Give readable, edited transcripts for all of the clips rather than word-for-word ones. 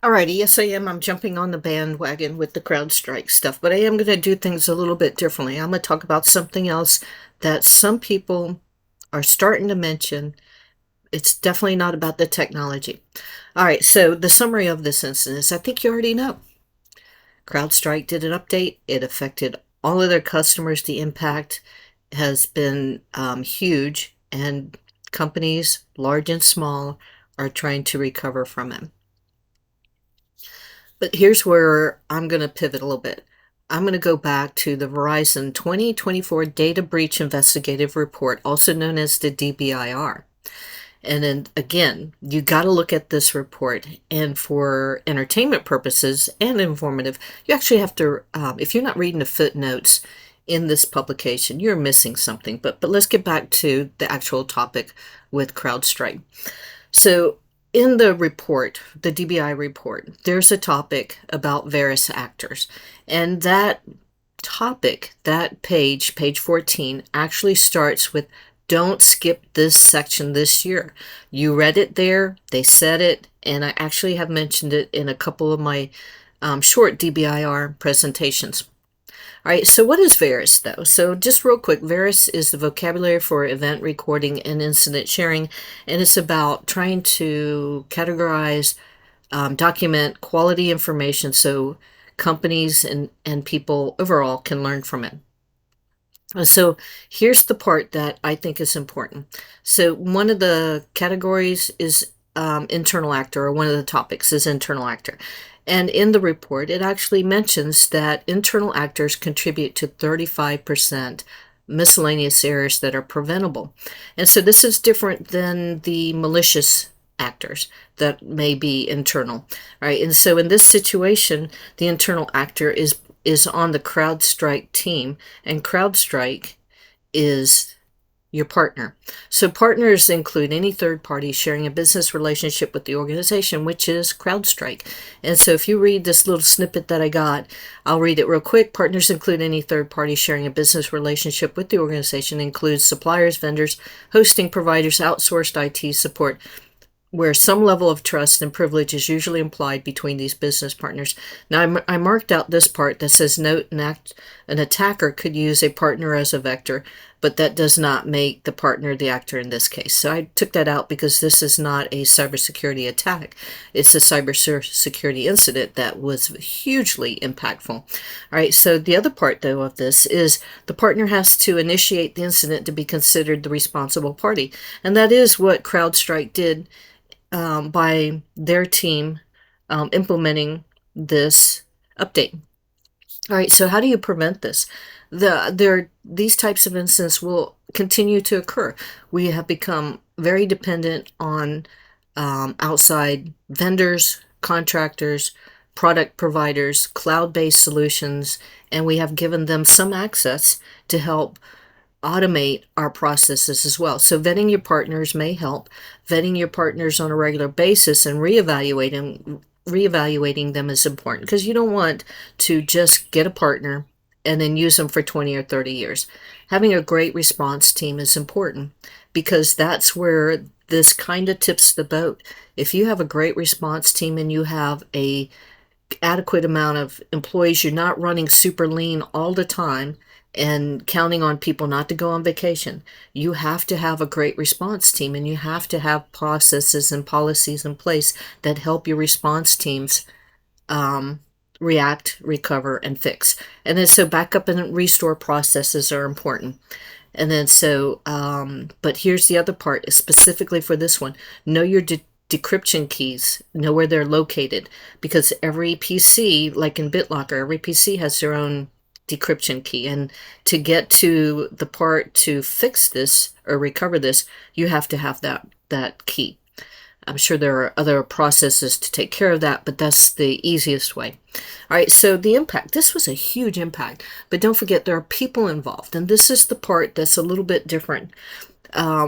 Alrighty, yes I am. I'm jumping on the bandwagon with the CrowdStrike stuff, but I am going to do things a little bit differently. I'm going to talk about something else that some people are starting to mention. It's definitely not about the technology. All right, so the summary of this incident is I think you already know. CrowdStrike did an update. It affected all of their customers. The impact has been huge, and companies, large and small, are trying to recover from it. But here's where I'm going to pivot a little bit. I'm going to go back to the Verizon 2024 Data Breach Investigative Report, also known as the DBIR. And then again, you got to look at this report. And for entertainment purposes and informative, you actually have to, if you're not reading the footnotes in this publication, you're missing something. But let's get back to the actual topic with CrowdStrike. So in the report, the DBI report, there's a topic about various actors. And that topic, that page 14, actually starts with don't skip this section this year. You read it there, they said it, and I actually have mentioned it in a couple of my short DBIR presentations. All right, so what is VERIS though? So just real quick, VERIS is the vocabulary for event recording and incident sharing, and it's about trying to categorize, document quality information so companies and people overall can learn from it. So here's the part that I think is important. So one of the categories is internal actor, or one of the topics is internal actor. And in the report, it actually mentions that internal actors contribute to 35% miscellaneous errors that are preventable. And so this is different than the malicious actors that may be internal, right? And so in this situation, the internal actor is on the CrowdStrike team, and CrowdStrike is your partner. So partners include any third party sharing a business relationship with the organization, which is CrowdStrike. And so if you read this little snippet that I got, I'll read it real quick. Partners include any third party sharing a business relationship with the organization, includes suppliers, vendors, hosting providers, outsourced IT support, where some level of trust and privilege is usually implied between these business partners. Now, I marked out this part that says, note, an attacker could use a partner as a vector, but that does not make the partner the actor in this case. So I took that out because this is not a cybersecurity attack. It's a cybersecurity incident that was hugely impactful. All right, so the other part, though, of this is the partner has to initiate the incident to be considered the responsible party. And that is what CrowdStrike did by their team implementing this update. All right, so how do you prevent this? These types of incidents will continue to occur. We have become very dependent on outside vendors, contractors, product providers, cloud-based solutions, and we have given them some access to help automate our processes as well. So vetting your partners may help. Vetting your partners on a regular basis and reevaluating them is important, because you don't want to just get a partner and then use them for 20 or 30 years. Having a great response team is important, because that's where this kind of tips the boat. If you have a great response team and you have a adequate amount of employees, you're not running super lean all the time and counting on people not to go on vacation. You have to have a great response team, and you have to have processes and policies in place that help your response teams react, recover, and fix. And then so backup and restore processes are important. And then so, but here's the other part, specifically for this one. Know your decryption keys, know where they're located, because every PC, like in BitLocker, every PC has their own decryption key, and to get to the part to fix this or recover this, you have to have that key. I'm sure there are other processes to take care of that, but that's the easiest way. All right, so the impact. This was a huge impact, but don't forget there are people involved, and this is the part that's a little bit different.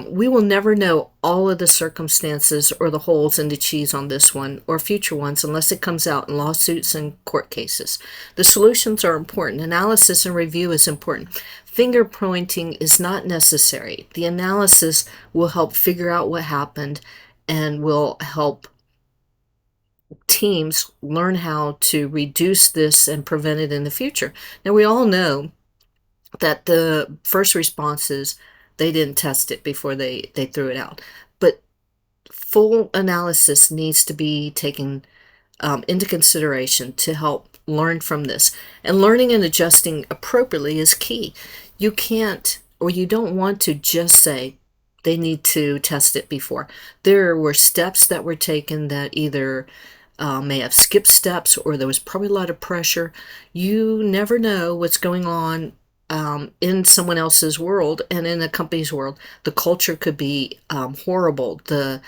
We will never know all of the circumstances or the holes in the cheese on this one or future ones unless it comes out in lawsuits and court cases. The solutions are important. Analysis and review is important. Finger pointing is not necessary. The analysis will help figure out what happened and will help teams learn how to reduce this and prevent it in the future. Now, we all know that the first responses, they didn't test it before they threw it out. But full analysis needs to be taken into consideration to help learn from this. And learning and adjusting appropriately is key. You can't, or you don't want to just say they need to test it before. There were steps that were taken that either may have skipped steps, or there was probably a lot of pressure. You never know what's going on in someone else's world and in a company's world. The culture could be horrible. The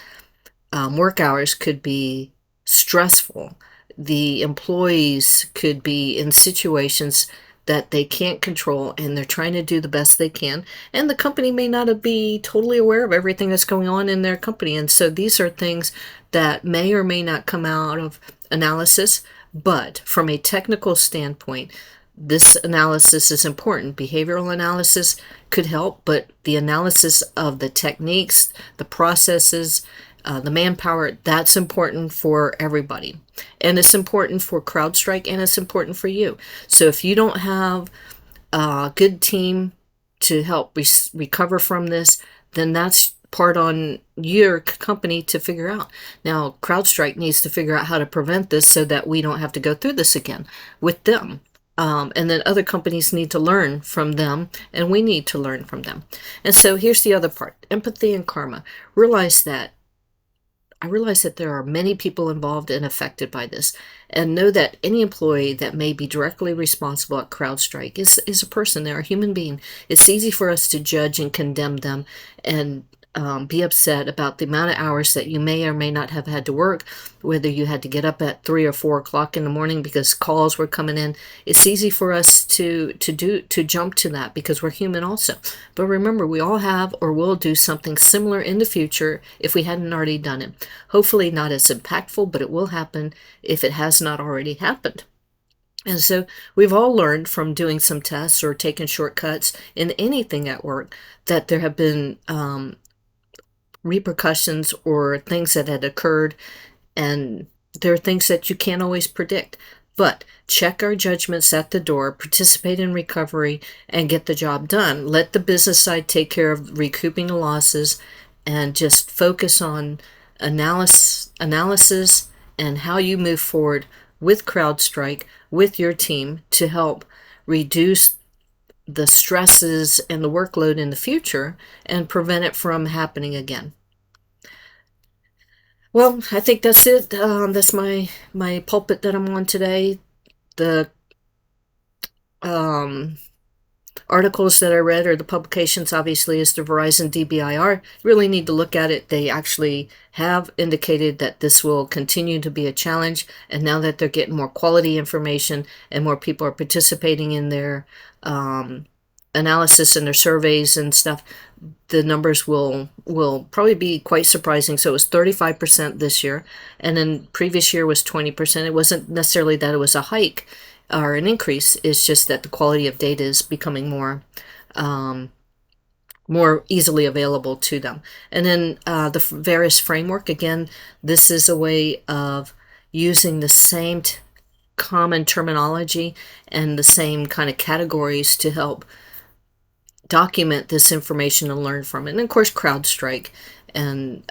work hours could be stressful. The employees could be in situations that they can't control, and they're trying to do the best they can. And the company may not be totally aware of everything that's going on in their company. And so these are things that may or may not come out of analysis. But from a technical standpoint, this analysis is important. Behavioral analysis could help, but the analysis of the techniques, the processes, the manpower, that's important for everybody. And it's important for CrowdStrike, and it's important for you. So if you don't have a good team to help recover from this, then that's part on your company to figure out. Now, CrowdStrike needs to figure out how to prevent this so that we don't have to go through this again with them. And then other companies need to learn from them, and we need to learn from them. And so here's the other part, empathy and karma. I realize that there are many people involved and affected by this, and know that any employee that may be directly responsible at CrowdStrike is a person. They're a human being. It's easy for us to judge and condemn them and be upset about the amount of hours that you may or may not have had to work, whether you had to get up at 3 or 4 o'clock in the morning because calls were coming in. It's easy for us to jump to that because we're human also. But remember, we all have or will do something similar in the future if we hadn't already done it. Hopefully not as impactful, but it will happen if it has not already happened. And so we've all learned from doing some tests or taking shortcuts in anything at work that there have been repercussions or things that had occurred, and there are things that you can't always predict. But check our judgments at the door, participate in recovery, and get the job done. Let the business side take care of recouping the losses, and just focus on analysis and how you move forward with CrowdStrike, with your team, to help reduce the stresses and the workload in the future and prevent it from happening again. Well, I think that's it. That's my pulpit that I'm on today. The articles that I read, or the publications, obviously, is the Verizon DBIR. Really need to look at it. They actually have indicated that this will continue to be a challenge, and now that they're getting more quality information and more people are participating in their analysis and their surveys and stuff, the numbers will probably be quite surprising. So it was 35% this year, and then previous year was 20%. It wasn't necessarily that it was a hike or an increase. It's just that the quality of data is becoming more easily available to them. And then the various framework, again, this is a way of using the same common terminology and the same kind of categories to help document this information and learn from it. And of course, CrowdStrike and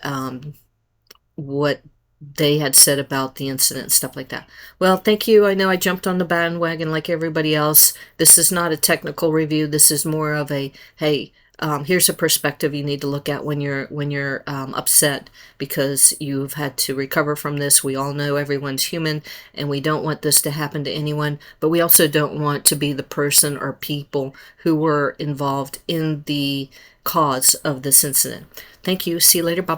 what they had said about the incident and stuff like that. Well, thank you. I know I jumped on the bandwagon like everybody else. This is not a technical review. This is more of a, hey, here's a perspective you need to look at when you're upset because you've had to recover from this. We all know everyone's human, and we don't want this to happen to anyone, but we also don't want to be the person or people who were involved in the cause of this incident. Thank you. See you later. Bye-bye.